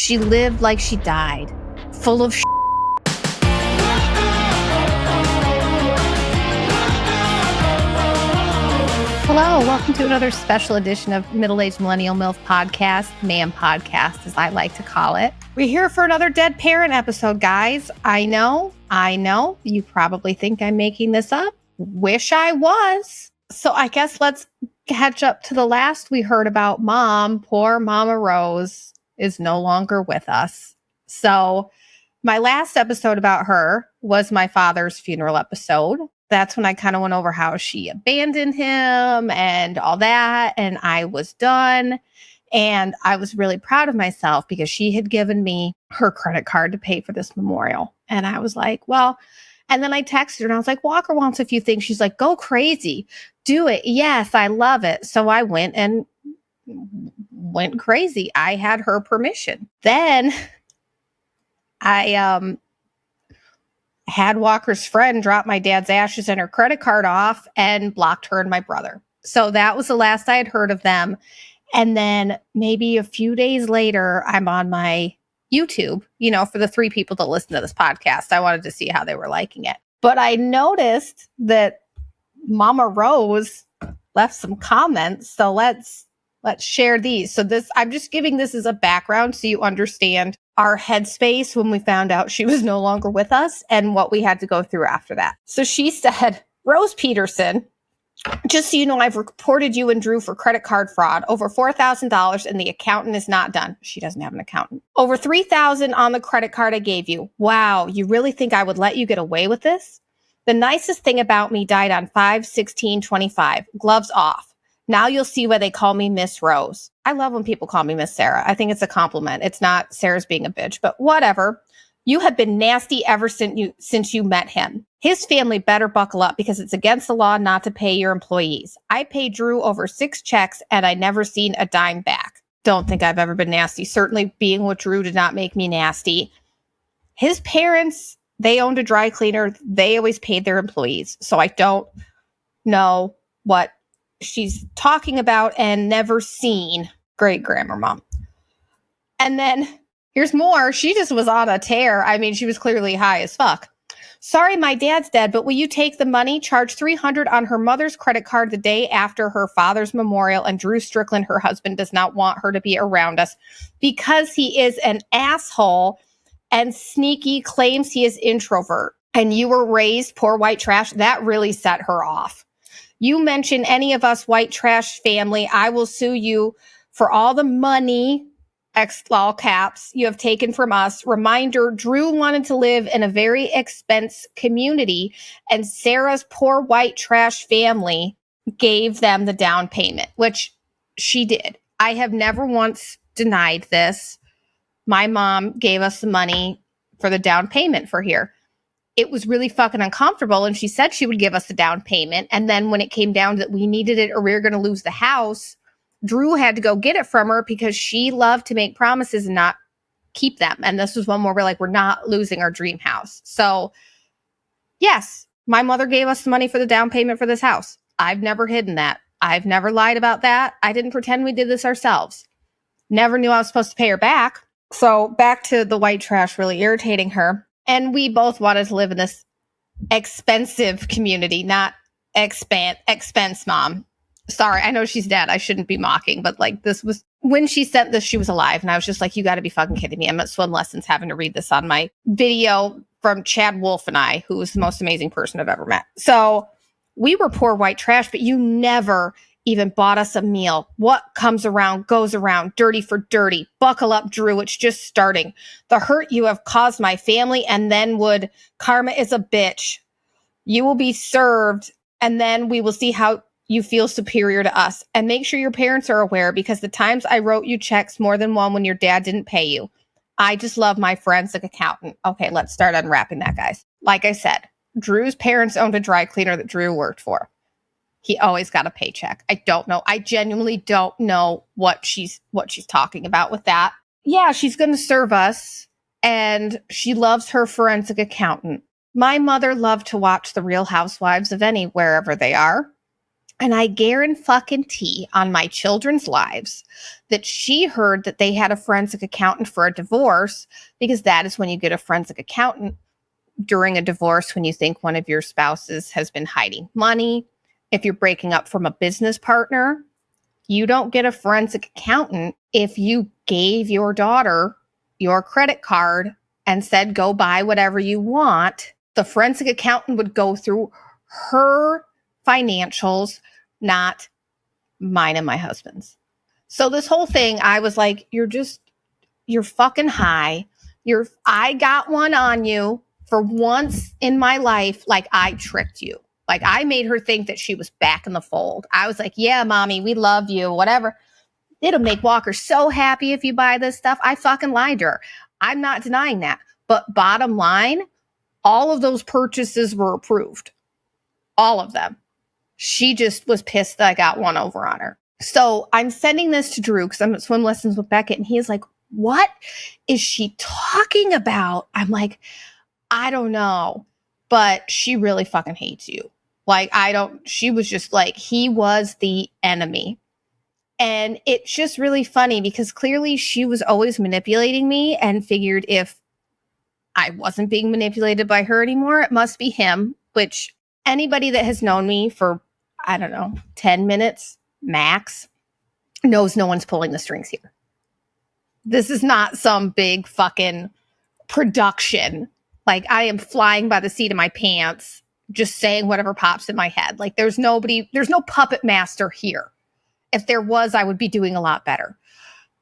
She lived like she died, full of Hello, welcome to another special edition of Middle-Aged Millennial MILF Podcast, MAMM Podcast, as I like to call it. We're here for another Dead Parent episode, guys. I know. You probably think I'm making this up. Wish I was. So I guess let's catch up to the last we heard about Mom. Poor Mama Rose is no longer with us. So my last episode about her was my father's funeral episode. That's when I kind of went over how she abandoned him and all that. And I was done. And I was really proud of myself because she had given me her credit card to pay for this memorial. And I was like, well, and then I texted her and I was like, Walker wants a few things. She's like, go crazy. Do it. Yes, I love it. So I went crazy. I had her permission. Then I had Walker's friend drop my dad's ashes and her credit card off and blocked her and my brother. So that was the last I had heard of them. And then maybe a few days later, I'm on my YouTube, for the 3 people that listen to this podcast. I wanted to see how they were liking it. But I noticed that Mama Rose left some comments. So let's share these. So I'm just giving this as a background so you understand our headspace when we found out she was no longer with us and what we had to go through after that. So she said, Rose Peterson, just so you know, I've reported you and Drew for credit card fraud, over $4,000, and the accountant is not done. She doesn't have an accountant. Over $3,000 on the credit card I gave you. Wow, you really think I would let you get away with this? The nicest thing about me died on 5/16/25. Gloves off. Now you'll see why they call me Miss Rose. I love when people call me Miss Sarah. I think it's a compliment. It's not Sarah's being a bitch, but whatever. You have been nasty ever since you met him. His family better buckle up because it's against the law not to pay your employees. I paid Drew over 6 checks and I never seen a dime back. Don't think I've ever been nasty. Certainly being with Drew did not make me nasty. His parents, they owned a dry cleaner. They always paid their employees. So I don't know what she's talking about and never seen. Great grammar, Mom. And then here's more. She just was on a tear. I mean, she was clearly high as fuck. Sorry, my dad's dead, but will you take the money? Charge $300 on her mother's credit card the day after her father's memorial, and Drew Strickland, her husband, does not want her to be around us because he is an asshole and sneaky, claims he is introvert. And you were raised poor white trash. That really set her off. You mention any of us white trash family, I will sue you for all the money, all caps, you have taken from us. Reminder, Drew wanted to live in a very expensive community, and Sarah's poor white trash family gave them the down payment, which she did. I have never once denied this. My mom gave us the money for the down payment for here. It was really fucking uncomfortable. And she said she would give us the down payment. And then when it came down that we needed it or we were going to lose the house, Drew had to go get it from her because she loved to make promises and not keep them. And this was one where we're like, we're not losing our dream house. So yes, my mother gave us the money for the down payment for this house. I've never hidden that. I've never lied about that. I didn't pretend we did this ourselves. Never knew I was supposed to pay her back. So back to the white trash really irritating her. And we both wanted to live in this expensive community, not expense, Mom. Sorry, I know she's dead. I shouldn't be mocking, but this was when she sent this, she was alive. And I was just like, you got to be fucking kidding me. I'm at swim lessons having to read this on my video from Chad Wolf and I, who was the most amazing person I've ever met. So we were poor white trash, but you never even bought us a meal. What comes around goes around. Dirty for dirty. Buckle up, Drew. It's just starting. The hurt you have caused my family, and then karma is a bitch. You will be served, and then we will see how you feel superior to us. And make sure your parents are aware, because the times I wrote you checks, more than one, when your dad didn't pay you. I just love my forensic accountant. Okay, let's start unwrapping that, guys. Like I said, Drew's parents owned a dry cleaner that Drew worked for. He always got a paycheck. I don't know. I genuinely don't know what she's talking about with that. Yeah, she's going to serve us, and she loves her forensic accountant. My mother loved to watch The Real Housewives of wherever they are. And I guarantee on my children's lives that she heard that they had a forensic accountant for a divorce, because that is when you get a forensic accountant during a divorce, when you think one of your spouses has been hiding money. If you're breaking up from a business partner, you don't get a forensic accountant if you gave your daughter your credit card and said, go buy whatever you want. The forensic accountant would go through her financials, not mine and my husband's. So this whole thing, I was like, you're fucking high. I got one on you for once in my life. Like, I tricked you. Like, I made her think that she was back in the fold. I was like, yeah, mommy, we love you, whatever. It'll make Walker so happy if you buy this stuff. I fucking lied to her. I'm not denying that. But bottom line, all of those purchases were approved. All of them. She just was pissed that I got one over on her. So I'm sending this to Drew because I'm at swim lessons with Beckett, and he's like, what is she talking about? I'm like, I don't know, but she really fucking hates you. Like, she was just like, he was the enemy. And it's just really funny because clearly she was always manipulating me and figured if I wasn't being manipulated by her anymore, it must be him, which anybody that has known me for, I don't know, 10 minutes max knows no one's pulling the strings here. This is not some big fucking production. Like, I am flying by the seat of my pants, just saying whatever pops in my head. Like, there's no puppet master here. If there was, I would be doing a lot better.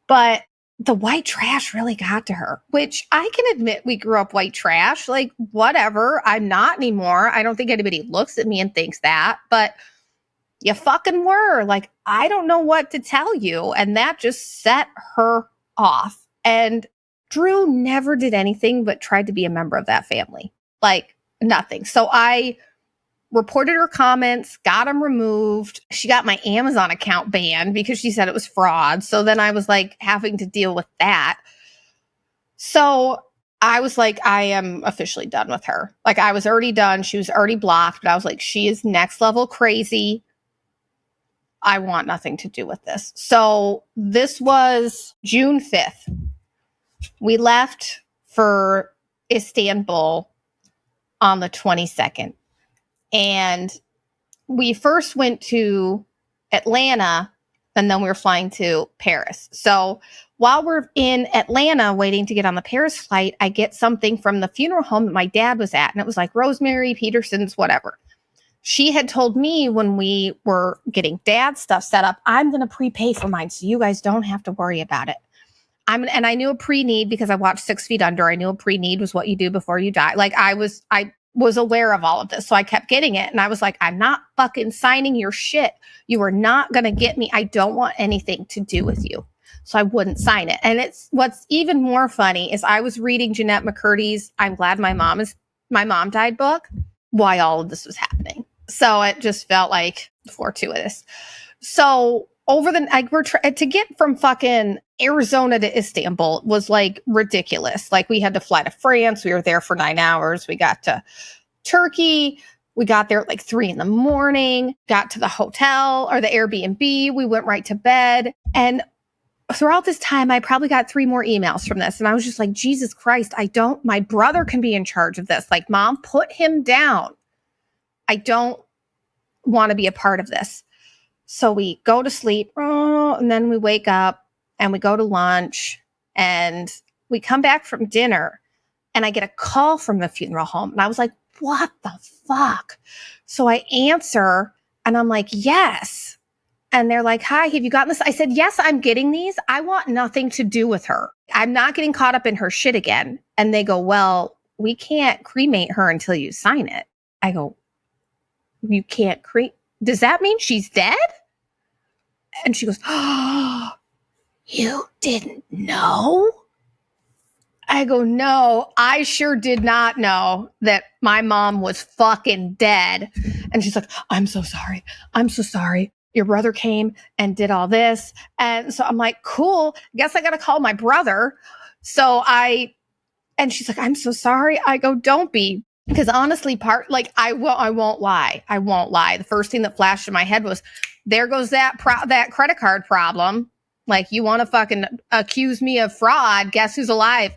But the white trash really got to her, which I can admit we grew up white trash. Like, whatever. I'm not anymore. I don't think anybody looks at me and thinks that, but you fucking were. Like, I don't know what to tell you. And that just set her off. And Drew never did anything but tried to be a member of that family. Like, nothing. So I reported her comments, got them removed. She got my Amazon account banned because she said it was fraud. So then I was like having to deal with that. So I was like, I am officially done with her. Like, I was already done. She was already blocked, but I was like, she is next level crazy. I want nothing to do with this. So this was June 5th. We left for Istanbul on the 22nd. And we first went to Atlanta, and then we were flying to Paris. So while we're in Atlanta waiting to get on the Paris flight, I get something from the funeral home that my dad was at. And it was like Rosemary Peterson's, whatever. She had told me when we were getting dad's stuff set up, I'm going to prepay for mine, so you guys don't have to worry about it. And I knew a pre-need because I watched 6 Feet Under. I knew a pre-need was what you do before you die. Like, I was aware of all of this. So I kept getting it. And I was like, I'm not fucking signing your shit. You are not going to get me. I don't want anything to do with you. So I wouldn't sign it. And what's even more funny is I was reading Jeanette McCurdy's I'm Glad My Mom Died book while all of this was happening. So it just felt like fortuitous. So to get from fucking Arizona to Istanbul was like ridiculous. Like, we had to fly to France. We were there for 9 hours. We got to Turkey. We got there at like 3 a.m, got to the hotel or the Airbnb. We went right to bed. And throughout this time, I probably got 3 more emails from this. And I was just like, Jesus Christ, my brother can be in charge of this. Like, Mom, put him down. I don't want to be a part of this. So we go to sleep, and then we wake up and we go to lunch, and we come back from dinner, and I get a call from the funeral home. And I was like, what the fuck? So I answer, and I'm like, yes. And they're like, hi, have you gotten this? I said, yes, I'm getting these. I want nothing to do with her. I'm not getting caught up in her shit again. And they go, well, we can't cremate her until you sign it. I go, you can't does that mean she's dead? And she goes, oh, you didn't know? I go, no, I sure did not know that my mom was fucking dead. And she's like, I'm so sorry. I'm so sorry. Your brother came and did all this. And so I'm like, cool. Guess I got to call my brother. And she's like, I'm so sorry. I go, don't be. Because honestly, I won't lie. I won't lie. The first thing that flashed in my head was, there goes that credit card problem. Like, you want to fucking accuse me of fraud? Guess who's alive?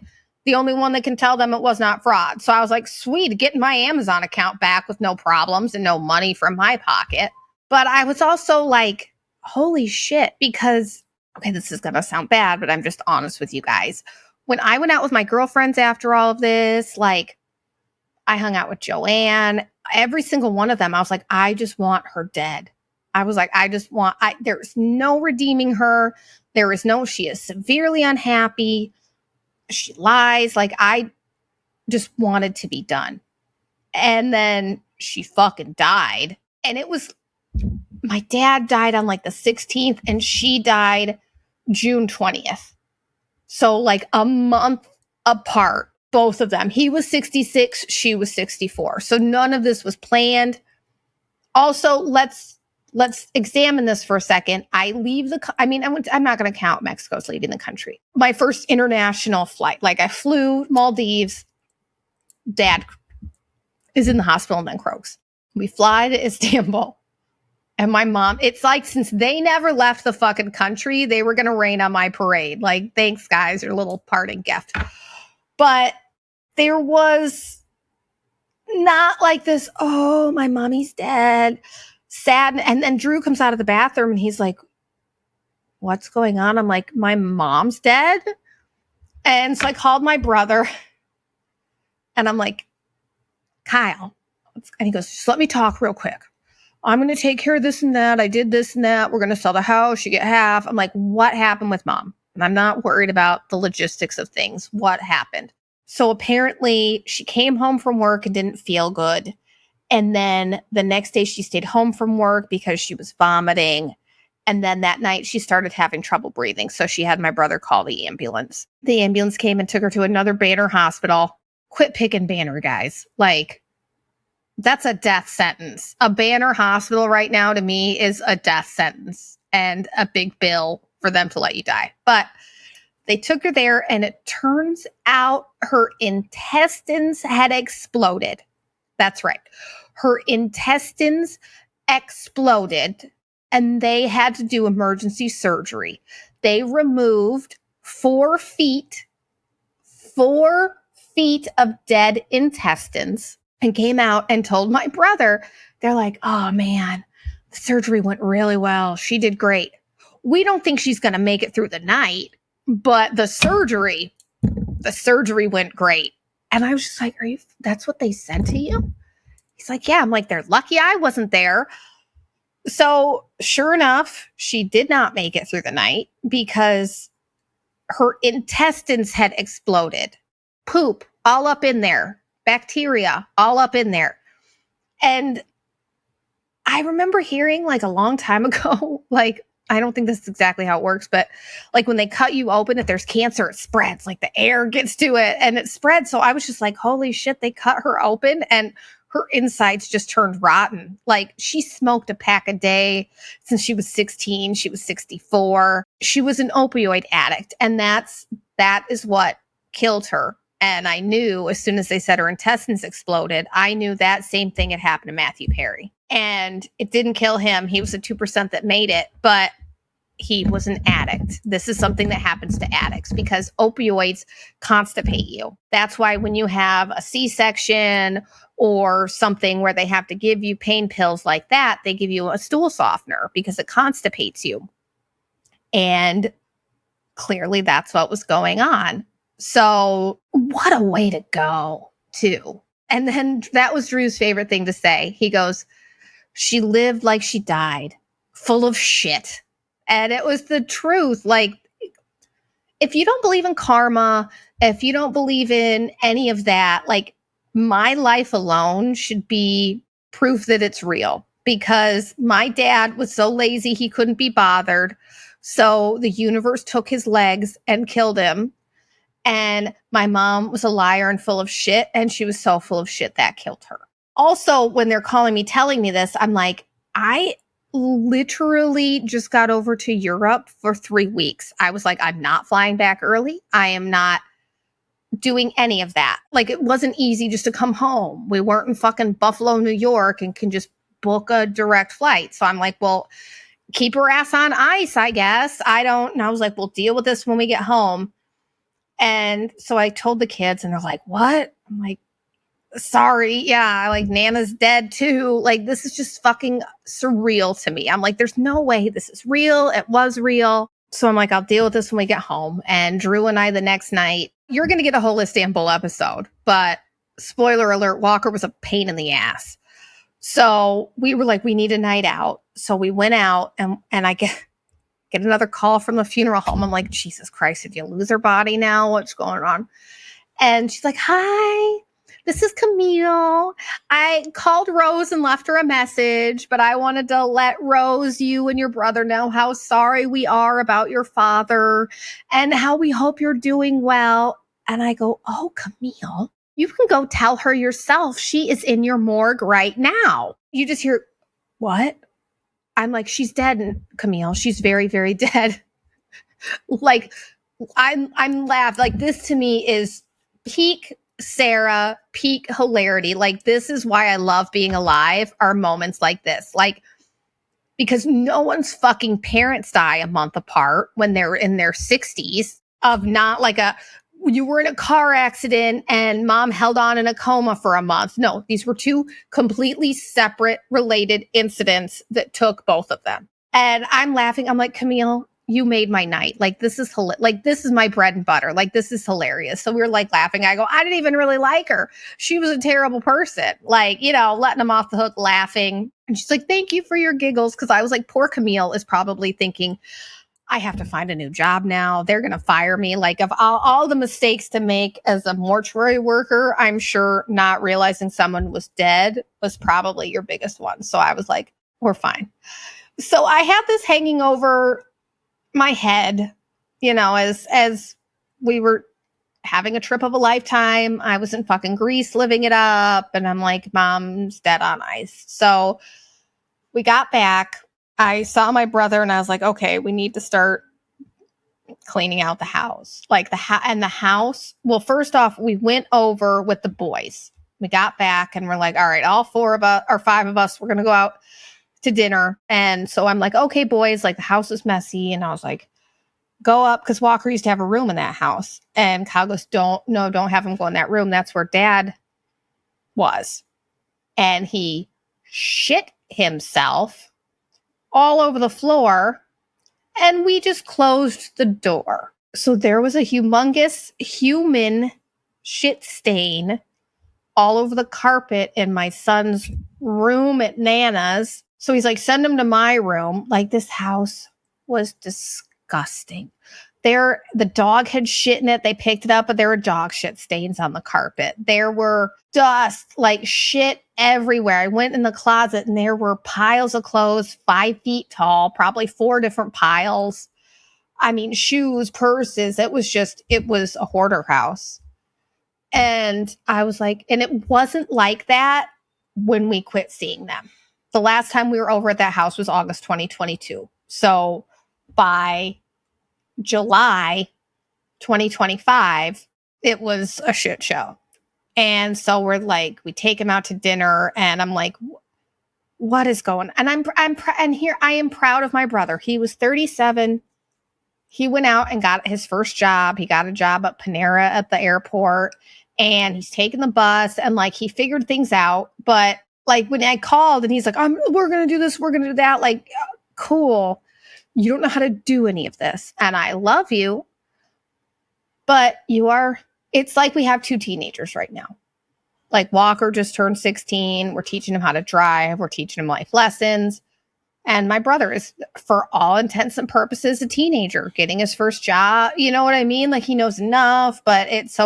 The only one that can tell them it was not fraud. So I was like, sweet, getting my Amazon account back with no problems and no money from my pocket. But I was also like, holy shit, because, okay, this is going to sound bad, but I'm just honest with you guys. When I went out with my girlfriends after all of this, like, I hung out with Joanne, every single one of them. I was like, I just want her dead. I was like, there's no redeeming her. She is severely unhappy. She lies. Like, I just wanted to be done. And then she fucking died. And it was, my dad died on like the 16th and she died June 20th. So like a month apart, both of them. He was 66, she was 64. So none of this was planned. Also, let's examine this for a second. I'm not going to count Mexico's leaving the country. My first international flight, like I flew Maldives, dad is in the hospital and then croaks. We fly to Istanbul. And my mom, it's like, since they never left the fucking country, they were going to rain on my parade. Like, thanks, guys, your little parting gift. But there was not like this, oh, my mommy's dead, sad. And then Drew comes out of the bathroom and he's like, what's going on? I'm like, my mom's dead. And so I called my brother and I'm like, Kyle. And he goes, just let me talk real quick. I'm going to take care of this and that. I did this and that. We're going to sell the house. You get half. I'm like, what happened with mom? And I'm not worried about the logistics of things. What happened? So apparently she came home from work and didn't feel good. And then the next day she stayed home from work because she was vomiting. And then that night she started having trouble breathing. So she had my brother call the ambulance. The ambulance came and took her to another Banner hospital. Quit picking Banner, guys. Like, that's a death sentence. A Banner hospital right now to me is a death sentence and a big bill for them to let you die. But they took her there and it turns out her intestines had exploded. That's right. Her intestines exploded and they had to do emergency surgery. They removed 4 feet of dead intestines and came out and told my brother, they're like, oh man, the surgery went really well. She did great. We don't think she's going to make it through the night, but the surgery went great. And I was just like, that's what they sent to you? He's like, yeah. I'm like, they're lucky I wasn't there. So sure enough, she did not make it through the night because her intestines had exploded. Poop all up in there. Bacteria all up in there. And I remember hearing like a long time ago, like, I don't think this is exactly how it works, but like when they cut you open, if there's cancer, it spreads, like the air gets to it and it spreads. So I was just like, holy shit, they cut her open and her insides just turned rotten. Like, she smoked a pack a day since she was 16. She was 64. She was an opioid addict. And that is what killed her. And I knew as soon as they said her intestines exploded, I knew that same thing had happened to Matthew Perry. And it didn't kill him. He was the 2% that made it, but he was an addict. This is something that happens to addicts because opioids constipate you. That's why when you have a C-section or something where they have to give you pain pills like that, they give you a stool softener because it constipates you. And clearly that's what was going on. So what a way to go, too. And then that was Drew's favorite thing to say. He goes, she lived like she died, full of shit. And it was the truth. Like, if you don't believe in karma, if you don't believe in any of that, like, my life alone should be proof that it's real. Because my dad was so lazy he couldn't be bothered. So the universe took his legs and killed him. And my mom was a liar and full of shit. And she was so full of shit that killed her. Also, when they're calling me, telling me this, I'm like, I literally just got over to Europe for 3 weeks. I was like, I'm not flying back early. I am not doing any of that. Like, it wasn't easy just to come home. We weren't in fucking Buffalo, New York, and can just book a direct flight. So I'm like, well, keep her ass on ice, I guess. And I was like, we'll deal with this when we get home. And so I told the kids, and they're like, what? I'm like, sorry. Yeah, like Nana's dead too. Like, this is just fucking surreal to me. I'm like, there's no way this is real. It was real. So I'm like, I'll deal with this when we get home. And Drew and I, the next night, you're going to get a whole Istanbul episode, but spoiler alert, Walker was a pain in the ass. So we were like, we need a night out. So we went out, and I get another call from the funeral home. I'm like, Jesus Christ, did you lose her body now? What's going on? And she's like, hi, this is Camille. I called Rose and left her a message, but I wanted to let Rose, you and your brother know how sorry we are about your father and how we hope you're doing well. And I go, oh, Camille, you can go tell her yourself. She is in your morgue right now. You just hear, what? I'm like, she's dead, Camille. She's very, very dead. Like, I'm laughed. Like, this to me is peak Sarah, peak hilarity. Like, this is why I love being alive, are moments like this. Like, because no one's fucking parents die a month apart when they're in their 60s, of not like you were in a car accident and mom held on in a coma for a month. No, these were two completely separate, related incidents that took both of them. And I'm laughing. I'm like, Camille, you made my night. Like, this is like, this is my bread and butter. Like, this is hilarious. So we were like laughing. I go, I didn't even really like her. She was a terrible person. Like, letting them off the hook, laughing. And she's like, thank you for your giggles. Cause I was like, poor Camille is probably thinking, I have to find a new job now. They're going to fire me. Like, of all the mistakes to make as a mortuary worker, I'm sure not realizing someone was dead was probably your biggest one. So I was like, we're fine. So I had this hanging over my head, as we were having a trip of a lifetime. I was in fucking Greece living it up. And I'm like, Mom's dead on ice. So we got back. I saw my brother and I was like, okay, we need to start cleaning out the house. Like, the house. Well, first off, we went over with the boys. We got back and we're like, all right, all 4 of us or 5 of us, we're going to go out to dinner. And so I'm like, okay, boys, like, the house is messy. And I was like, go up, because Walker used to have a room in that house. And Kyle goes, don't have him go in that room. That's where Dad was. And he shit himself all over the floor, and we just closed the door. So there was a humongous human shit stain all over the carpet in my son's room at Nana's. So he's like, send him to my room. Like, this house was disgusting. The dog had shit in it. They picked it up, but there were dog shit stains on the carpet. There were dust, like shit everywhere. I went in the closet and there were piles of clothes 5 feet tall, probably 4 different piles. I mean, shoes, purses. It was a hoarder house. And I was like, and it wasn't like that when we quit seeing them. The last time we were over at that house was August 2022. So by July 2025, it was a shit show. And so we're like, we take him out to dinner, and I'm like, what is going on? And and here I am proud of my brother. He was 37. He went out and got his first job. He got a job at Panera at the airport, and he's taking the bus, and like, he figured things out. But like, when I called and he's like, we're going to do this, we're going to do that. Like, cool. You don't know how to do any of this. And I love you, but it's like we have 2 teenagers right now. Like, Walker just turned 16. We're teaching him how to drive. We're teaching him life lessons. And my brother is, for all intents and purposes, a teenager getting his first job. You know what I mean? Like, he knows enough, but it's a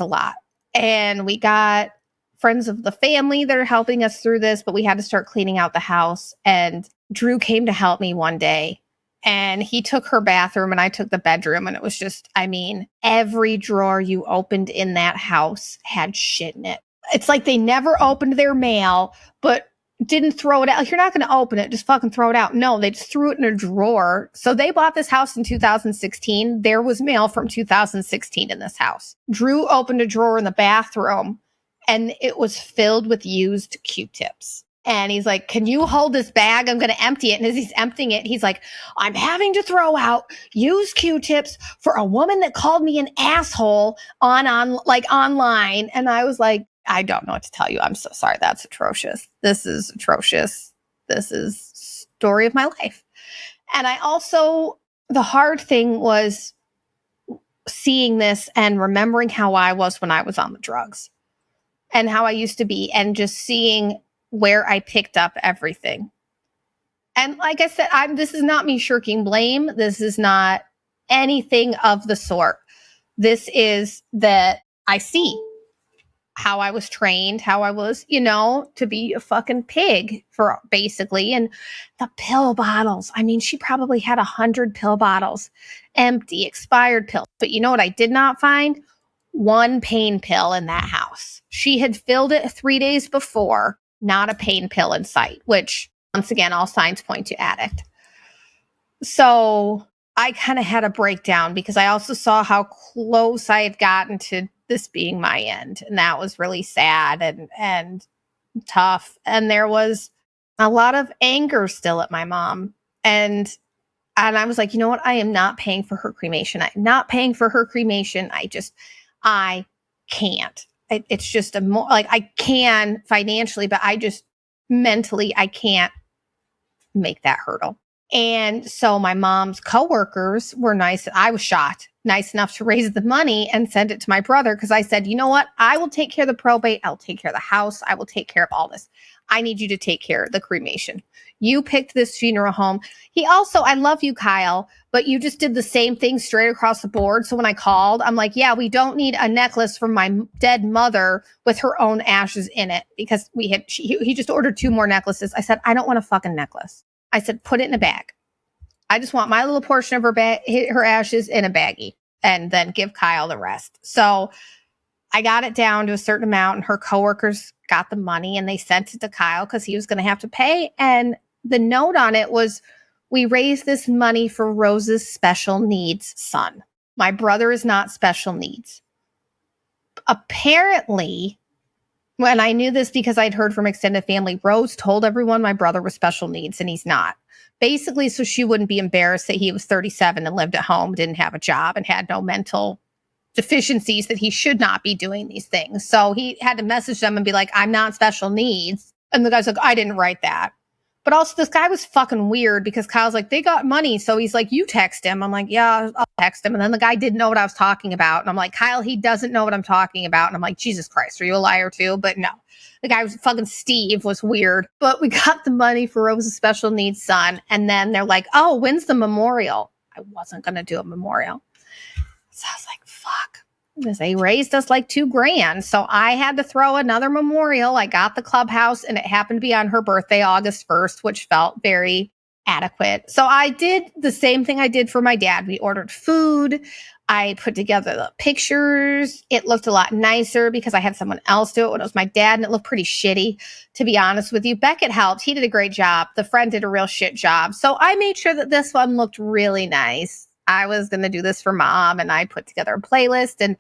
lot. And we got friends of the family that are helping us through this, but we had to start cleaning out the house. And Drew came to help me one day, and he took her bathroom and I took the bedroom. And it was just, I mean, every drawer you opened in that house had shit in it. It's like they never opened their mail, but didn't throw it out. Like, you're not going to open it. Just fucking throw it out. No, they just threw it in a drawer. So they bought this house in 2016. There was mail from 2016 in this house. Drew opened a drawer in the bathroom and it was filled with used Q-tips. And he's like, can you hold this bag? I'm going to empty it. And as he's emptying it, he's like, I'm having to throw out used Q-tips for a woman that called me an asshole online. And I was like, I don't know what to tell you. I'm so sorry. That's atrocious. This is atrocious. This is story of my life. And I also, the hard thing was seeing this and remembering how I was when I was on the drugs and how I used to be, and just seeing where I picked up everything. And like I said, this is not me shirking blame. This is not anything of the sort. This is that I see how I was trained, how I was, to be a fucking pig for basically. And the pill bottles. I mean, she probably had 100 pill bottles, empty, expired pills. But you know what I did not find? One pain pill in that house. She had filled it 3 days before, not a pain pill in sight, which once again, all signs point to addict. So I kind of had a breakdown because I also saw how close I had gotten to this being my end. And that was really sad and tough. And there was a lot of anger still at my mom. And I was like, you know what? I am not paying for her cremation. I'm not paying for her cremation. I can't. It's just I can financially, but I just mentally, I can't make that hurdle. And so my mom's coworkers were nice. I was shocked, nice enough to raise the money and send it to my brother. Cause I said, you know what? I will take care of the probate. I'll take care of the house. I will take care of all this. I need you to take care of the cremation. You picked this funeral home. I love you, Kyle, but you just did the same thing straight across the board. So when I called, I'm like, yeah, we don't need a necklace from my dead mother with her own ashes in it, because he just ordered 2 more necklaces. I said, I don't want a fucking necklace. I said, put it in a bag. I just want my little portion of her ashes in a baggie, and then give Kyle the rest. So I got it down to a certain amount, and her coworkers got the money and they sent it to Kyle because he was going to have to pay. And the note on it was, we raised this money for Rose's special needs son. My brother is not special needs. Apparently, when I knew this because I'd heard from extended family, Rose told everyone my brother was special needs and he's not. Basically, so she wouldn't be embarrassed that he was 37 and lived at home, didn't have a job, and had no mental deficiencies that he should not be doing these things. So he had to message them and be like, I'm not special needs. And the guy's like, I didn't write that. But also, this guy was fucking weird because Kyle's like, they got money. So he's like, you text him. I'm like, yeah, I'll text him. And then the guy didn't know what I was talking about. And I'm like, Kyle, he doesn't know what I'm talking about. And I'm like, Jesus Christ, are you a liar too? But no, the guy was fucking Steve, was weird. But we got the money for Rose's special needs son. And then they're like, oh, when's the memorial? I wasn't going to do a memorial. So I was like, fuck. Because they raised us like $2,000. So I had to throw another memorial. I got the clubhouse and it happened to be on her birthday, August 1st, which felt very adequate. So I did the same thing I did for my dad. We ordered food. I put together the pictures. It looked a lot nicer because I had someone else do it when it was my dad, and it looked pretty shitty, to be honest with you. Beckett helped. He did a great job. The friend did a real shit job. So I made sure that this one looked really nice. I was going to do this for Mom, and I put together a playlist, and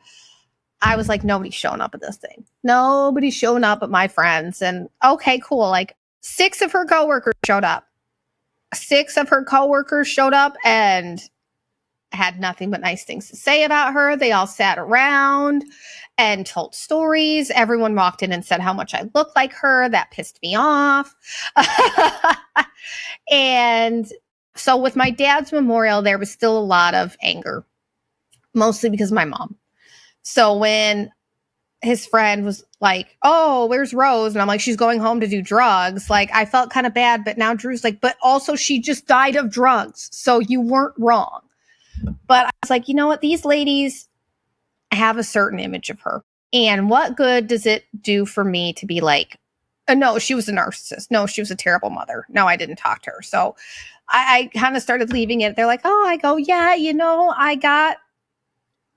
I was like, nobody's showing up at this thing. Nobody's showing up at my friends. And okay, cool. Like 6 of her coworkers showed up. 6 of her coworkers showed up and had nothing but nice things to say about her. They all sat around and told stories. Everyone walked in and said how much I looked like her. That pissed me off. And so with my dad's memorial, there was still a lot of anger, mostly because of my mom. So when his friend was like, oh, where's Rose? And I'm like, she's going home to do drugs. Like, I felt kind of bad, but now Drew's like, but also she just died of drugs. So you weren't wrong. But I was like, you know what? These ladies have a certain image of her. And what good does it do for me to be like, no, she was a narcissist. No, she was a terrible mother. No, I didn't talk to her. So I kind of started leaving it. They're like, oh, I go, yeah,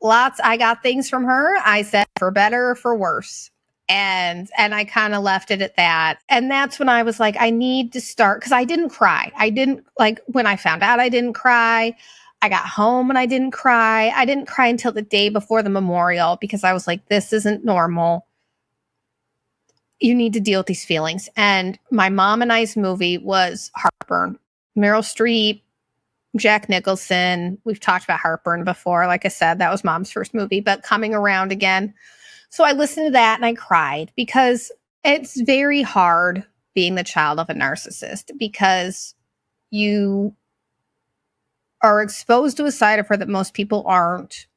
I got things from her. I said, for better or for worse. And I kind of left it at that. And that's when I was like, I need to start, because I didn't cry. I didn't, like, when I found out, I didn't cry. I got home and I didn't cry. I didn't cry until the day before the memorial, because I was like, this isn't normal. You need to deal with these feelings. And my mom and I's movie was Heartburn. Meryl Streep, Jack Nicholson. We've talked about Heartburn before. Like I said, that was mom's first movie, but coming around again. So I listened to that and I cried, because it's very hard being the child of a narcissist, because you are exposed to a side of her that most people aren't.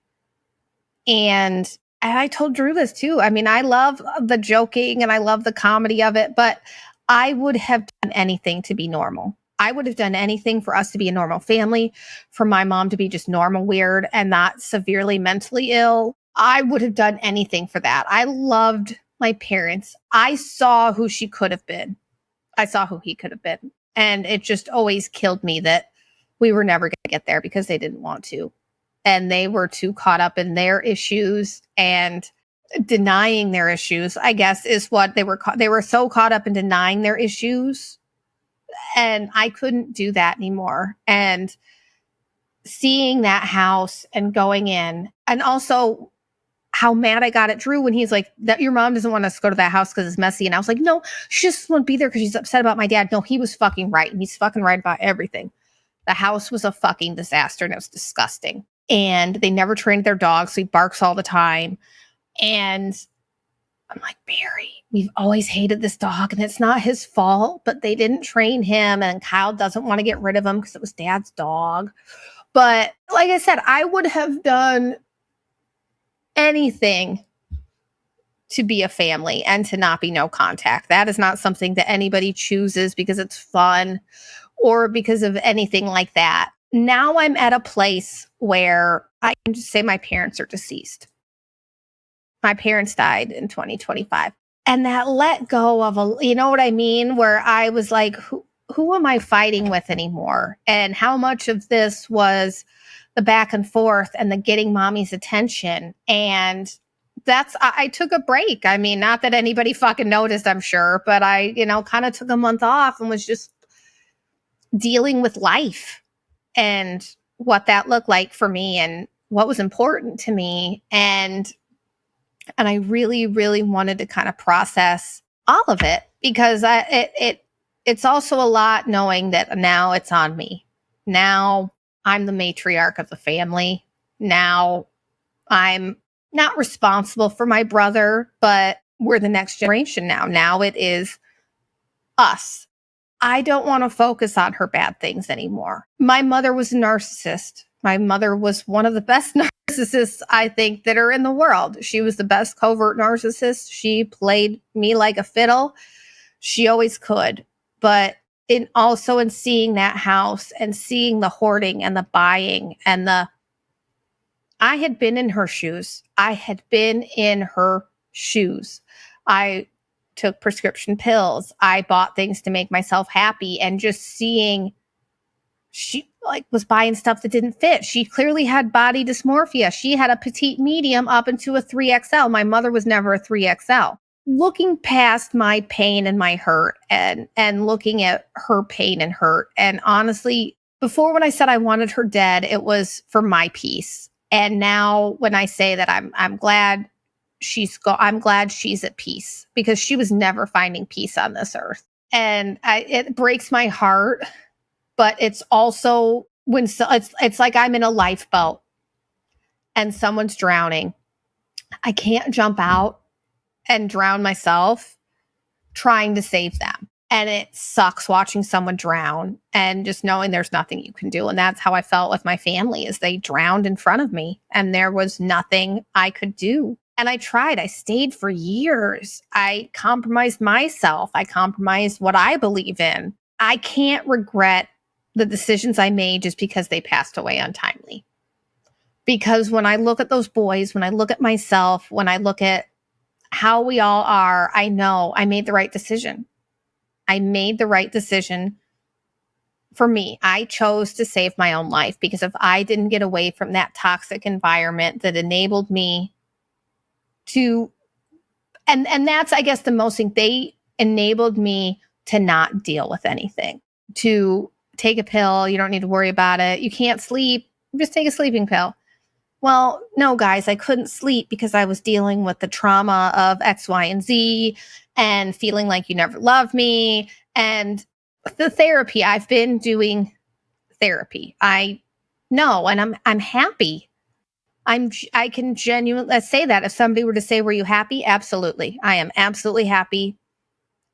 And I told Drew this too. I mean, I love the joking and I love the comedy of it, but I would have done anything to be normal. I would have done anything for us to be a normal family, for my mom to be just normal weird and not severely mentally ill. I would have done anything for that. I loved my parents. I saw who she could have been. I saw who he could have been. And it just always killed me that we were never going to get there, because they didn't want to. And they were too caught up in their issues and denying their issues, I guess, is what they were. They were so caught up in denying their issues. And I couldn't do that anymore. And seeing that house and going in, and also how mad I got at Drew when he's like, that your mom doesn't want us to go to that house because it's messy. And I was like, no, she just won't be there because she's upset about my dad. No, he was fucking right. And he's fucking right about everything. The house was a fucking disaster and it was disgusting. And they never trained their dog, so he barks all the time. And I'm like, Barry, we've always hated this dog and it's not his fault, but they didn't train him. And Kyle doesn't want to get rid of him because it was dad's dog. But like I said, I would have done anything to be a family and to not be no contact. That is not something that anybody chooses because it's fun or because of anything like that. Now I'm at a place where I can just say my parents are deceased. My parents died in 2025. And that let go of you know what I mean? Where I was like, who am I fighting with anymore? And how much of this was the back and forth and the getting mommy's attention? And I took a break. I mean, not that anybody fucking noticed, I'm sure, but I, kind of took a month off and was just dealing with life and what that looked like for me and what was important to me. And I really, really wanted to kind of process all of it, because it's also a lot knowing that now it's on me. Now I'm the matriarch of the family. Now I'm not responsible for my brother, but we're the next generation now. Now it is us. I don't want to focus on her bad things anymore. My mother was a narcissist. My mother was one of the best narcissists, I think, that are in the world. She was the best covert narcissist. She played me like a fiddle. She always could. But in seeing that house and seeing the hoarding and the buying and I had been in her shoes. I took prescription pills. I bought things to make myself happy, and just seeing she was buying stuff that didn't fit. She clearly had body dysmorphia. She had a petite medium up into a 3XL. My mother was never a 3XL. Looking past my pain and my hurt and looking at her pain and hurt. And honestly, before, when I said I wanted her dead, it was for my peace. And now when I say that I'm glad I'm glad she's at peace, because she was never finding peace on this earth. And it breaks my heart, but it's also it's like I'm in a lifeboat and someone's drowning. I can't jump out and drown myself trying to save them. And it sucks watching someone drown and just knowing there's nothing you can do. And that's how I felt with my family, is they drowned in front of me and there was nothing I could do. And I tried. I stayed for years. I compromised myself. I compromised what I believe in. I can't regret the decisions I made just because they passed away untimely. Because when I look at those boys, when I look at myself, when I look at how we all are, I know I made the right decision. I made the right decision for me. I chose to save my own life, because if I didn't get away from that toxic environment that enabled me to And that's, I guess, the most thing. They enabled me to not deal with anything, to take a pill. You don't need to worry about it. You can't sleep. Just take a sleeping pill. Well, no, guys, I couldn't sleep because I was dealing with the trauma of X, Y, and Z and feeling like you never loved me. And the therapy, I've been doing therapy. I know, and I'm happy. I can genuinely say that if somebody were to say, "Were you happy?" Absolutely. I am absolutely happy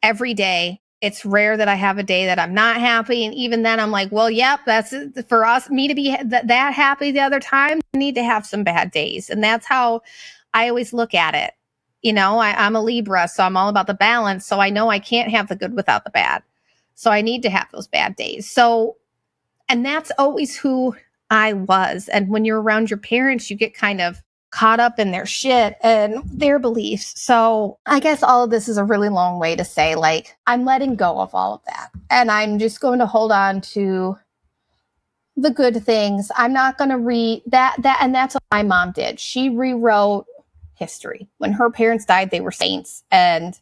every day. It's rare that I have a day that I'm not happy. And even then I'm like, well, yep, that's for us, me to be that happy the other time, I need to have some bad days. And that's how I always look at it. I'm a Libra, so I'm all about the balance. So I know I can't have the good without the bad. So I need to have those bad days. So, and that's always who I was. And when you're around your parents, you get kind of caught up in their shit and their beliefs. So I guess all of this is a really long way to say, like, I'm letting go of all of that. And I'm just going to hold on to the good things. I'm not going to read that. And that's what my mom did. She rewrote history. When her parents died, they were saints. And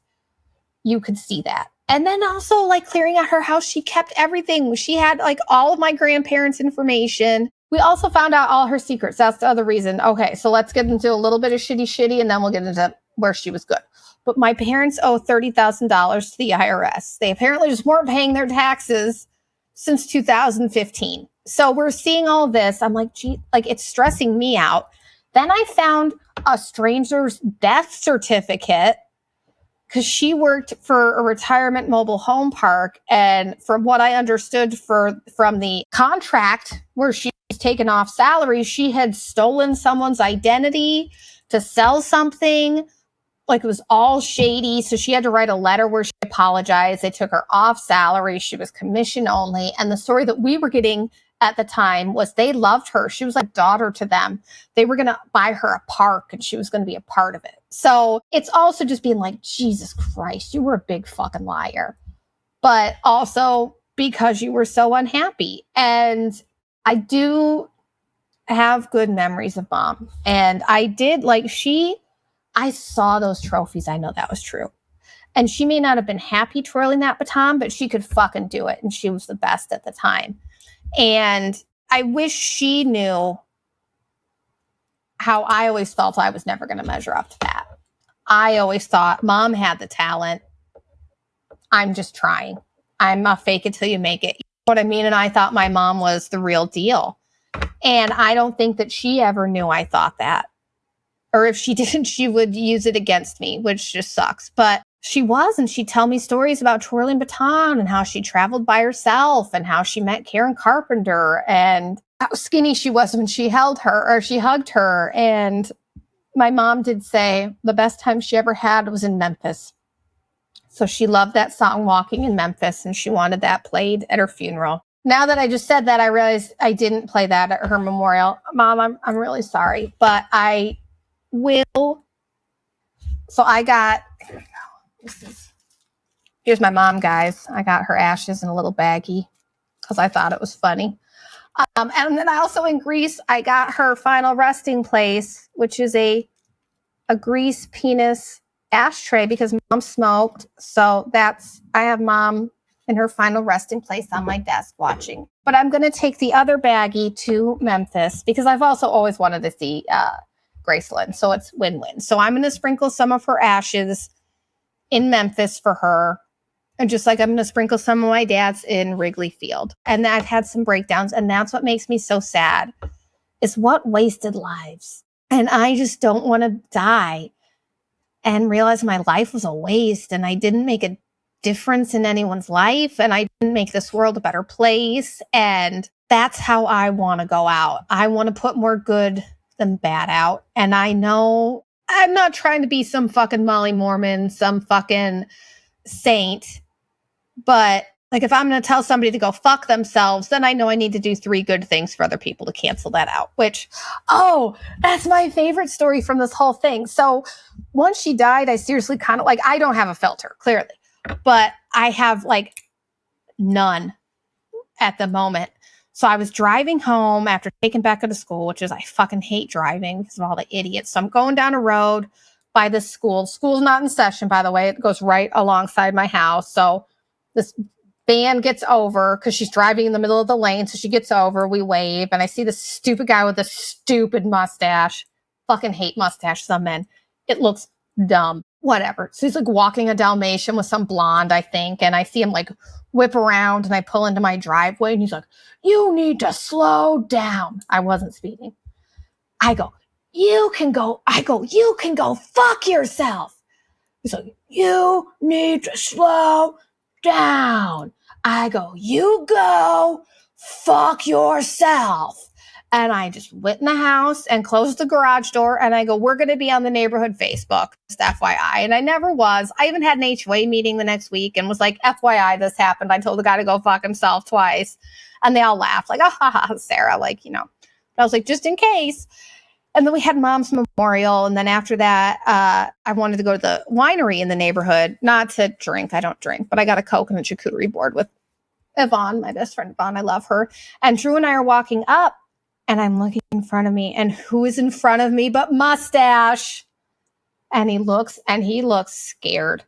you could see that. And then also, like, clearing out her house, she kept everything. She had like all of my grandparents' information. We also found out all her secrets. That's the other reason. Okay, so let's get into a little bit of shitty, and then we'll get into where she was good. But my parents owe $30,000 to the IRS. They apparently just weren't paying their taxes since 2015. So we're seeing all this. I'm like, gee, like, it's stressing me out. Then I found a stranger's death certificate because she worked for a retirement mobile home park. And from what I understood from the contract where she was taken off salary, she had stolen someone's identity to sell something. Like, it was all shady. So she had to write a letter where she apologized. They took her off salary. She was commission only. And the story that we were getting at the time was they loved her. She was like daughter to them. They were going to buy her a park and she was going to be a part of it. So it's also just being like, Jesus Christ, you were a big fucking liar. But also because you were so unhappy. And I do have good memories of Mom. And I did, like, I saw those trophies. I know that was true. And she may not have been happy twirling that baton, but she could fucking do it. And she was the best at the time. And I wish she knew how I always felt I was never going to measure up to that. I always thought Mom had the talent. I'm just trying. I'm a fake it till you make it. You know what I mean? And I thought my mom was the real deal. And I don't think that she ever knew I thought that. Or if she didn't, she would use it against me, which just sucks. But she was, and she'd tell me stories about twirling baton and how she traveled by herself and how she met Karen Carpenter and how skinny she was when she held her or she hugged her. And my mom did say the best time she ever had was in Memphis. So she loved that song, Walking in Memphis, and she wanted that played at her funeral. Now that I just said that, I realized I didn't play that at her memorial. Mom, I'm really sorry, but I will. So I got, here's my mom, guys. I got her ashes in a little baggie because I thought it was funny. And then I also, in Greece, I got her final resting place, which is a Grease penis ashtray because Mom smoked. So I have Mom in her final resting place on my desk watching. But I'm going to take the other baggie to Memphis because I've also always wanted to see Graceland. So it's win-win. So I'm going to sprinkle some of her ashes in Memphis for her. And just like I'm going to sprinkle some of my dad's in Wrigley Field. And I've had some breakdowns. And that's what makes me so sad, is what wasted lives. And I just don't want to die and realize my life was a waste and I didn't make a difference in anyone's life and I didn't make this world a better place. And that's how I want to go out. I want to put more good than bad out. And I know I'm not trying to be some fucking Molly Mormon, some fucking saint. But like, if I'm going to tell somebody to go fuck themselves, then I know I need to do 3 good things for other people to cancel that out, which, that's my favorite story from this whole thing. So once she died, I seriously kind of, like, I don't have a filter, clearly, but I have like none at the moment. So I was driving home after taking Becca to school, which is, I fucking hate driving because of all the idiots. So I'm going down a road by this school. School's not in session, by the way. It goes right alongside my house. So this van gets over because she's driving in the middle of the lane. So she gets over, we wave, and I see this stupid guy with a stupid mustache. Fucking hate mustaches on men. It looks dumb. Whatever. So he's like walking a Dalmatian with some blonde, I think. And I see him like whip around and I pull into my driveway and he's like, you need to slow down. I wasn't speeding. I go, you can go fuck yourself. He's like, you need to slow down. I go, you go fuck yourself. And I just went in the house and closed the garage door. And I go, we're going to be on the neighborhood Facebook, just FYI. And I never was. I even had an HOA meeting the next week and was like, FYI, this happened. I told the guy to go fuck himself twice. And they all laughed like, ah, Sarah, like, you know. But I was like, just in case. And then we had Mom's memorial. And then after that, I wanted to go to the winery in the neighborhood, not to drink. I don't drink, but I got a Coke and a charcuterie board with Yvonne, my best friend Yvonne. I love her. And Drew and I are walking up. And I'm looking in front of me, and who is in front of me but Mustache? And he looks scared.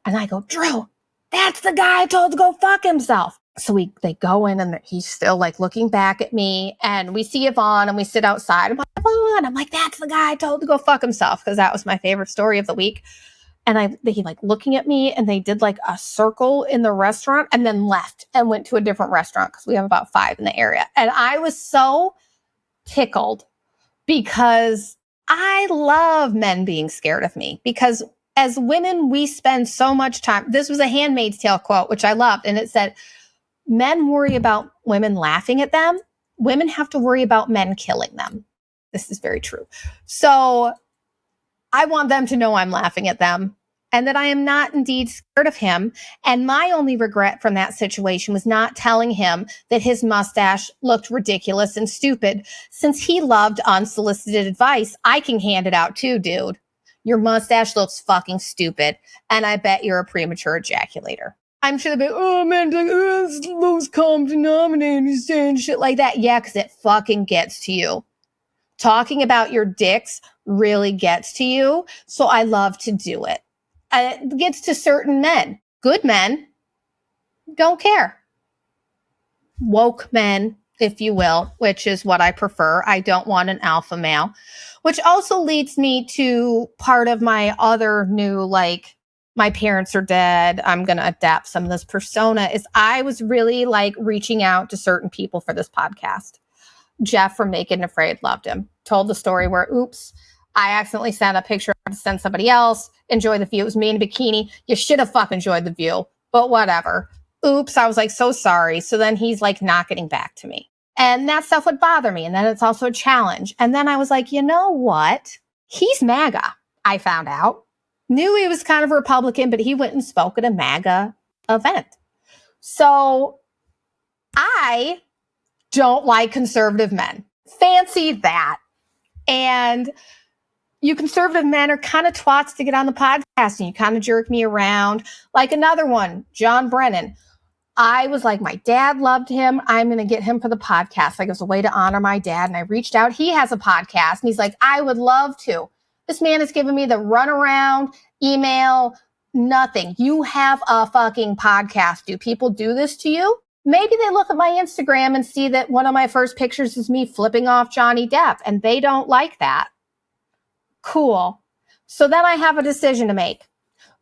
And I go, Drew, that's the guy I told to go fuck himself. So they go in, and he's still like looking back at me. And we see Yvonne, and we sit outside. I'm like, Yvonne. I'm like, that's the guy I told to go fuck himself, because that was my favorite story of the week. And he like looking at me, and they did like a circle in the restaurant, and then left and went to a different restaurant because we have about 5 in the area. And I was so tickled because I love men being scared of me, because as women, we spend so much time. This was a Handmaid's Tale quote, which I loved. And it said, men worry about women laughing at them. Women have to worry about men killing them. This is very true. So I want them to know I'm laughing at them and that I am not indeed scared of him. And my only regret from that situation was not telling him that his mustache looked ridiculous and stupid. Since he loved unsolicited advice, I can hand it out too, dude. Your mustache looks fucking stupid, and I bet you're a premature ejaculator. I'm sure they'll be, oh man, like, oh, it's the lowest common denominator saying shit like that. Yeah, because it fucking gets to you. Talking about your dicks really gets to you, so I love to do it. It gets to certain men. Good men don't care. Woke men, if you will, which is what I prefer. I don't want an alpha male, which also leads me to part of my other new, like, my parents are dead, I'm going to adapt some of this persona, is I was really like reaching out to certain people for this podcast. Jeff from Naked and Afraid, loved him. Told the story where, oops, I accidentally sent a picture to send somebody else. Enjoy the view. It was me in a bikini. You should have fucking enjoyed the view, but whatever. Oops, I was like, so sorry. So then he's like not getting back to me. And that stuff would bother me. And then it's also a challenge. And then I was like, you know what? He's MAGA, I found out. Knew he was kind of a Republican, but he went and spoke at a MAGA event. So I don't like conservative men. Fancy that. And you conservative men are kind of twats to get on the podcast, and you kind of jerk me around. Like another one, John Brennan. I was like, my dad loved him. I'm going to get him for the podcast. Like, it was a way to honor my dad. And I reached out. He has a podcast. And he's like, I would love to. This man has given me the runaround, email, nothing. You have a fucking podcast. Do people do this to you? Maybe they look at my Instagram and see that one of my first pictures is me flipping off Johnny Depp, and they don't like that. Cool. So then I have a decision to make.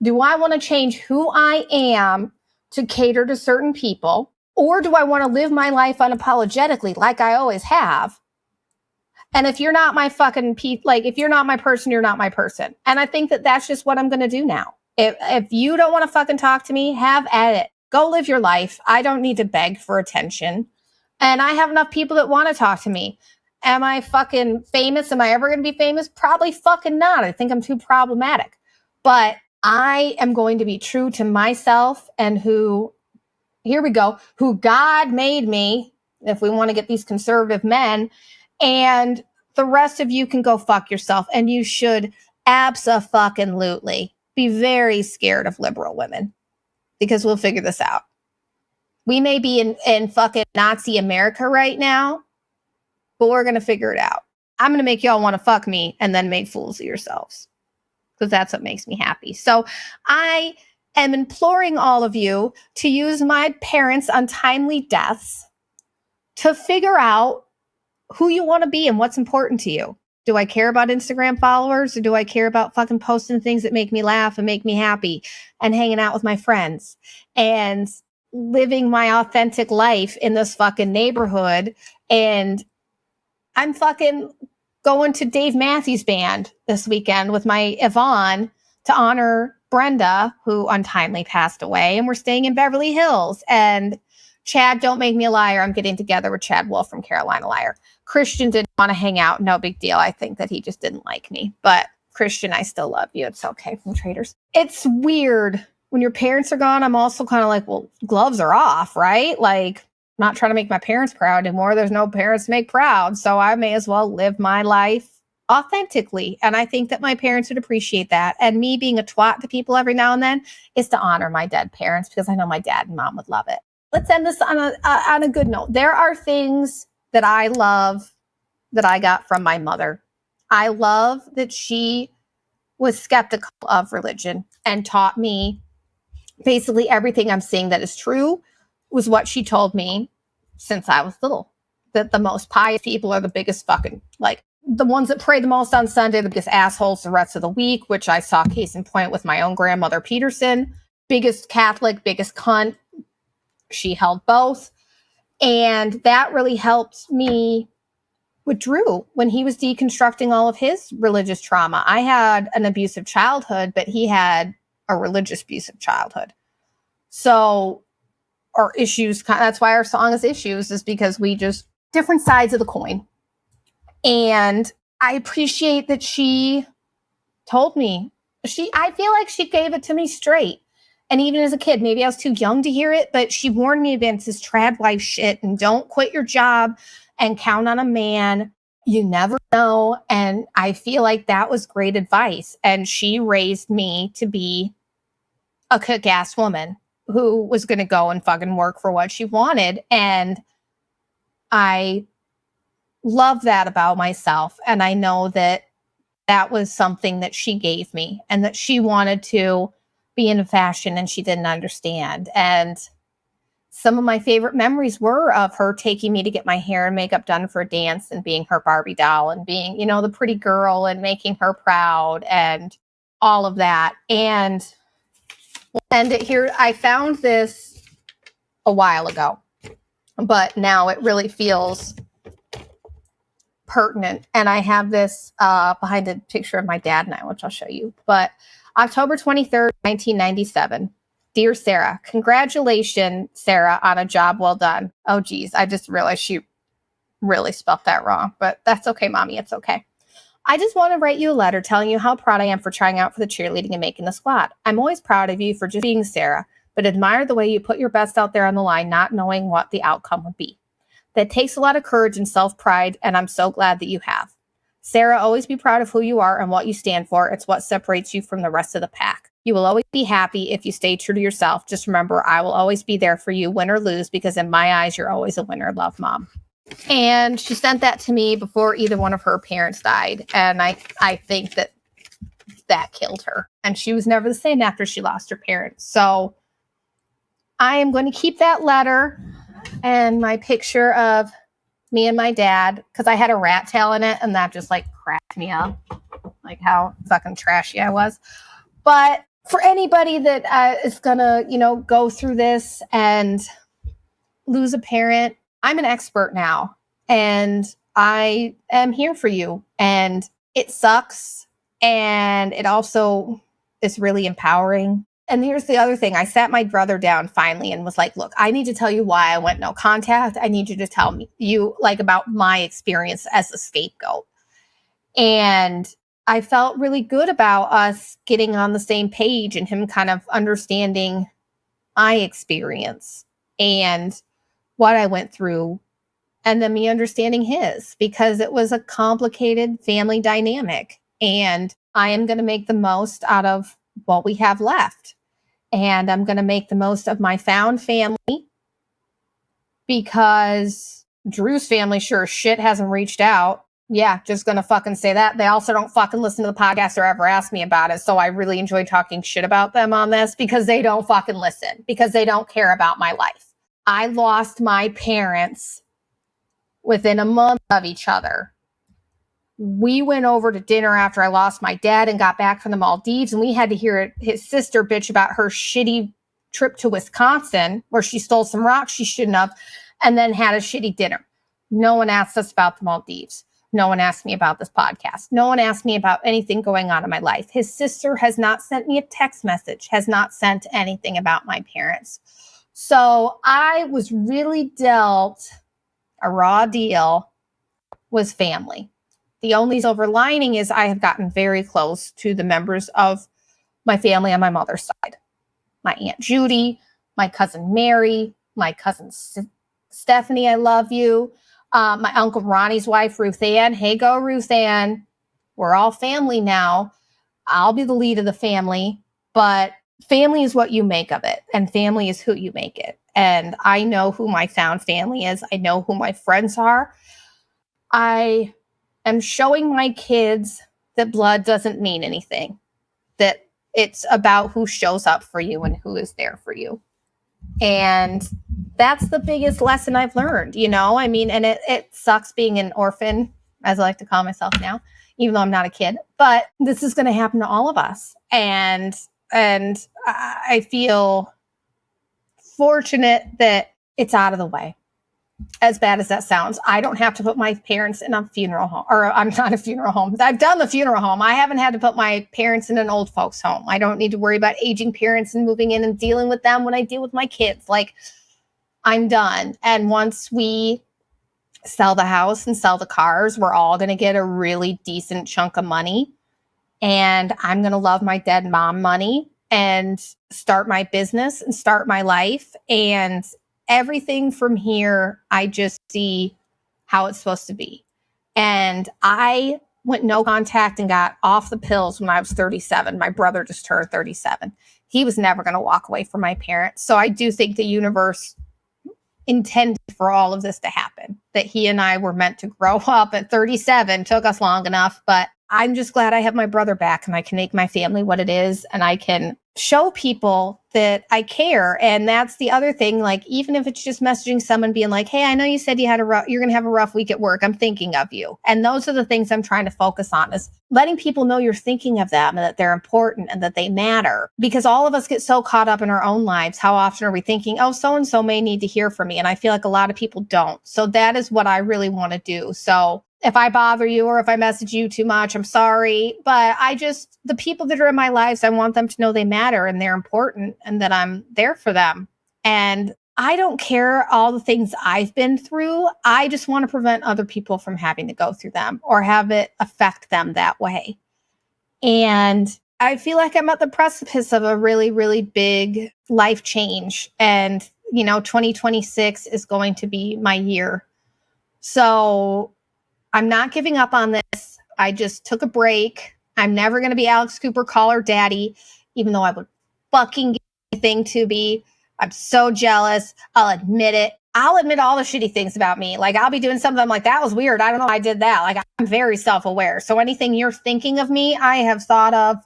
Do I want to change who I am to cater to certain people, or do I want to live my life unapologetically like I always have? And if you're not my fucking if you're not my person, you're not my person. And I think that that's just what I'm going to do now. If you don't want to fucking talk to me, have at it. Go live your life. I don't need to beg for attention. And I have enough people that want to talk to me. Am I fucking famous? Am I ever going to be famous? Probably fucking not. I think I'm too problematic. But I am going to be true to myself and who God made me, if we want to get these conservative men. And the rest of you can go fuck yourself. And you should abso-fucking-lutely be very scared of liberal women, because we'll figure this out. We may be in fucking Nazi America right now, but we're going to figure it out. I'm going to make y'all want to fuck me and then make fools of yourselves. because that's what makes me happy. So I am imploring all of you to use my parents' untimely deaths to figure out who you want to be and what's important to you. Do I care about Instagram followers, or do I care about fucking posting things that make me laugh and make me happy and hanging out with my friends and living my authentic life in this fucking neighborhood? And I'm fucking going to Dave Matthews Band this weekend with my Yvonne to honor Brenda, who untimely passed away. And we're staying in Beverly Hills. And Chad, don't make me a liar. I'm getting together with Chad Wolf from Carolina Liar. Christian didn't want to hang out. No big deal. I think that he just didn't like me. But Christian, I still love you. It's okay, from Traders. It's weird. When your parents are gone, I'm also kind of like, well, gloves are off, right? Like, I'm not trying to make my parents proud anymore. There's no parents to make proud. So I may as well live my life authentically. And I think that my parents would appreciate that. And me being a twat to people every now and then is to honor my dead parents, because I know my dad and mom would love it. Let's end this on a good note. There are things that I love that I got from my mother. I love that she was skeptical of religion and taught me basically everything I'm seeing that is true was what she told me since I was little. That the most pious people are the biggest fucking, like, the ones that pray the most on Sunday, the biggest assholes the rest of the week, which I saw case in point with my own grandmother Peterson. Biggest Catholic, biggest cunt. She held both. And that really helped me with Drew when he was deconstructing all of his religious trauma. I had an abusive childhood, but he had a religious abusive childhood. So, or issues, that's why our song is Issues, is because we just, different sides of the coin. And I appreciate that she told me, I feel like she gave it to me straight. And even as a kid, maybe I was too young to hear it, but she warned me against this trad wife shit and don't quit your job and count on a man. You never know. And I feel like that was great advice. And she raised me to be a kick-ass woman who was going to go and fucking work for what she wanted. And I love that about myself. And I know that that was something that she gave me, and that she wanted to be in fashion and she didn't understand. And some of my favorite memories were of her taking me to get my hair and makeup done for a dance and being her Barbie doll and being, the pretty girl and making her proud and all of that. And we'll end it here. I found this a while ago, but now it really feels pertinent. And I have this behind a picture of my dad and I, which I'll show you. But October 23rd, 1997. Dear Sarah, congratulations, Sarah, on a job well done. Oh, geez. I just realized she really spelled that wrong, but that's okay, Mommy. It's okay. I just want to write you a letter telling you how proud I am for trying out for the cheerleading and making the squad. I'm always proud of you for just being Sarah, but admire the way you put your best out there on the line, not knowing what the outcome would be. That takes a lot of courage and self-pride, and I'm so glad that you have. Sarah, always be proud of who you are and what you stand for. It's what separates you from the rest of the pack. You will always be happy if you stay true to yourself. Just remember, I will always be there for you, win or lose, because in my eyes, you're always a winner. Love, Mom. And she sent that to me before either one of her parents died. And I think that killed her. And she was never the same after she lost her parents. So I am going to keep that letter and my picture of me and my dad, because I had a rat tail in it, and that just like cracked me up, like how fucking trashy I was. But for anybody that is gonna, go through this and lose a parent, I'm an expert now, and I am here for you. And it sucks, and it also is really empowering. And here's the other thing. I sat my brother down finally and was like, look, I need to tell you why I went no contact. I need you to tell me about my experience as a scapegoat. And I felt really good about us getting on the same page and him kind of understanding my experience and what I went through, and then me understanding his, because it was a complicated family dynamic. And I am going to make the most out of what we have left. And I'm going to make the most of my found family, because Drew's family sure as shit hasn't reached out. Yeah, just gonna fucking say that. They also don't fucking listen to the podcast or ever ask me about it. So I really enjoy talking shit about them on this because they don't fucking listen, because they don't care about my life. I lost my parents within a month of each other. We went over to dinner after I lost my dad and got back from the Maldives, and we had to hear his sister bitch about her shitty trip to Wisconsin where she stole some rocks she shouldn't have and then had a shitty dinner. No one asked us about the Maldives. No one asked me about this podcast. No one asked me about anything going on in my life. His sister has not sent me a text message, has not sent anything about my parents. So I was really dealt a raw deal with family. The only silver lining is I have gotten very close to the members of my family on my mother's side. My Aunt Judy, my cousin Mary, my cousin Stephanie, I love you. My Uncle Ronnie's wife, Ruth Ann. Hey, go, Ruth Ann. We're all family now. I'll be the lead of the family, but family is what you make of it, and family is who you make it. And I know who my found family is. I know who my friends are. I am showing my kids that blood doesn't mean anything, that it's about who shows up for you and who is there for you. And that's the biggest lesson I've learned, you know? I mean, and it sucks being an orphan, as I like to call myself now, even though I'm not a kid, but this is going to happen to all of us. And I feel fortunate that it's out of the way. As bad as that sounds, I don't have to put my parents in a funeral home, or I'm not a funeral home. I've done the funeral home. I haven't had to put my parents in an old folks home. I don't need to worry about aging parents and moving in and dealing with them when I deal with my kids. Like, I'm done. And once we sell the house and sell the cars, we're all going to get a really decent chunk of money. And I'm going to love my dead mom money and start my business and start my life. And everything from here, I just see how it's supposed to be. And I went no contact and got off the pills when I was 37. My brother just turned 37. He was never going to walk away from my parents. So I do think the universe intended for all of this to happen, that he and I were meant to grow up at 37. Took us long enough, but I'm just glad I have my brother back and I can make my family what it is, and I can show people that I care. And that's the other thing. Like, even if it's just messaging someone being like, hey, I know you said you're going to have a rough week at work. I'm thinking of you. And those are the things I'm trying to focus on, is letting people know you're thinking of them and that they're important and that they matter. Because all of us get so caught up in our own lives. How often are we thinking, oh, so-and-so may need to hear from me? And I feel like a lot of people don't. So that is what I really want to do. So if I bother you or if I message you too much, I'm sorry. But the people that are in my lives, I want them to know they matter and they're important and that I'm there for them. And I don't care all the things I've been through. I just want to prevent other people from having to go through them or have it affect them that way. And I feel like I'm at the precipice of a really, really big life change. And, 2026 is going to be my year. So I'm not giving up on this. I just took a break. I'm never going to be Alex Cooper, call her daddy, even though I would fucking give anything to be. I'm so jealous. I'll admit it. I'll admit all the shitty things about me. Like, I'll be doing something, I'm like, that was weird. I don't know why I did that. Like, I'm very self-aware. So anything you're thinking of me, I have thought of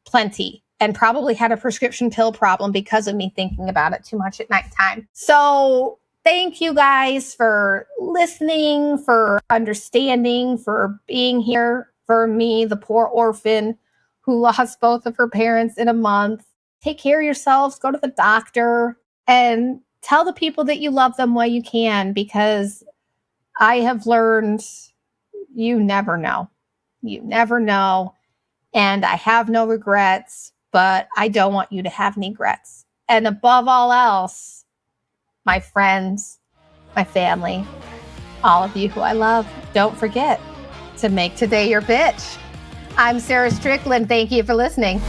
plenty and probably had a prescription pill problem because of me thinking about it too much at nighttime. So thank you guys for listening, for understanding, for being here for me, the poor orphan who lost both of her parents in a month. Take care of yourselves, go to the doctor, and tell the people that you love them while you can, because I have learned you never know. You never know. And I have no regrets, but I don't want you to have any regrets. And above all else, my friends, my family, all of you who I love, don't forget to make today your bitch. I'm Sarah Strickland. Thank you for listening.